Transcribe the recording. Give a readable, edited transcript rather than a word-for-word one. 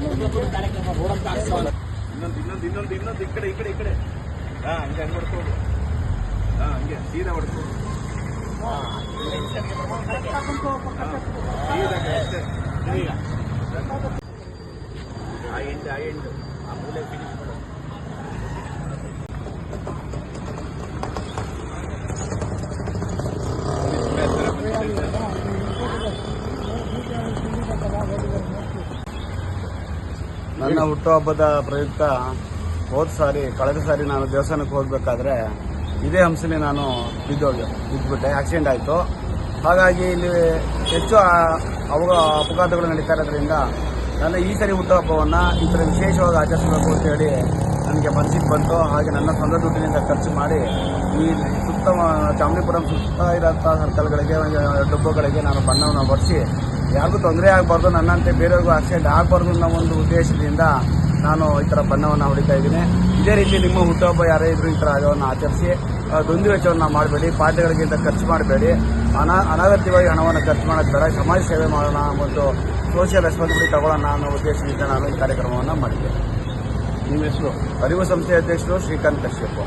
ಇನ್ನೊಂದು ಈ ಕಡೆ ಹಂಗೆ ಹೊಡ್ಕೋದು. ಹಂಗೆ ಸೀದಾ ಹೊಡ್ಕೋದು. ಆ ಎಂಡ್ ಆ ಮೂಲೆ ಫಿನಿಶ್ ಮಾಡೋದು. ನನ್ನ ಹುಟ್ಟುಹಬ್ಬದ ಪ್ರಯುಕ್ತ ಕಳೆದ ಸಾರಿ ನಾನು ದೇವಸ್ಥಾನಕ್ಕೆ ಹೋಗಬೇಕಾದ್ರೆ ಇದೇ ಹಂಸಲಿ ನಾನು ಬಿದ್ದುಬಿಟ್ಟೆ. ಆಕ್ಸಿಡೆಂಟ್ ಆಯಿತು. ಹಾಗಾಗಿ ಇಲ್ಲಿ ಹೆಚ್ಚು ಅಪಘಾತಗಳು ನಡೀತಾ ಇರೋದ್ರಿಂದ ನನ್ನ ಈ ಸರಿ ಹುಟ್ಟುಹಬ್ಬವನ್ನು ಈ ಥರ ವಿಶೇಷವಾಗಿ ಆಚರಿಸಬೇಕು ಅಂತೇಳಿ ನನಗೆ ಮನಸ್ಸಿಗೆ ಬಂತು. ಹಾಗೆ ನನ್ನ ಸ್ವಂತ ದುಡ್ಡಿನಿಂದ ಖರ್ಚು ಮಾಡಿ ಈ ಸುತ್ತ ಚಾಮರಾಜಪುರಂ ಸುತ್ತ ಇರೋಂಥ ಸರ್ಕಲ್ಗಳಿಗೆ ಡಬ್ಬಗಳಿಗೆ ನಾನು ಬಣ್ಣವನ್ನು ಬರೆಸಿ ಯಾರಿಗೂ ತೊಂದರೆ ಆಗಬಾರ್ದು, ನನ್ನಂತೆ ಬೇರೆಯವ್ರಿಗೂ ಆಕ್ಸಿಡೆಂಟ್ ಆಗಬಾರ್ದು ಅನ್ನೋ ಒಂದು ಉದ್ದೇಶದಿಂದ ನಾನು ಈ ಥರ ಬಣ್ಣವನ್ನು ಹೊಡಿತಾ ಇದ್ದೀನಿ. ಇದೇ ರೀತಿ ನಿಮ್ಮ ಹುಟ್ಟುಹಬ್ಬ ಯಾರೇ ಇದ್ರೂ ಈ ಥರ ಅದನ್ನು ಆಚರಿಸಿ ದುಂದು ವೆಚ್ಚವನ್ನು ಮಾಡಬೇಡಿ, ಪಾರ್ಟಿಗಳಿಗಿಂತ ಖರ್ಚು ಮಾಡಬೇಡಿ, ಅನಗತ್ಯವಾಗಿ ಹಣವನ್ನು ಖರ್ಚು ಮಾಡೋದು ಬೇಡ, ಸಮಾಜ ಸೇವೆ ಮಾಡೋಣ ಮತ್ತು ಸೋಷಿಯಲ್ ರೆಸ್ಪಾನ್ಸಿಬಿಲಿಟಿ ತಗೊಳ್ಳೋಣ ಅನ್ನೋ ಉದ್ದೇಶದಿಂದ ನಾನು ಈ ಕಾರ್ಯಕ್ರಮವನ್ನು ಮಾಡಿದ್ದೆ. ನಿಮ್ಮ ಹೆಸರು? ಅರಿವು ಸಂಸ್ಥೆ ಅಧ್ಯಕ್ಷರು ಶ್ರೀಕಾಂತ್ ಕಶ್ಯಪ್.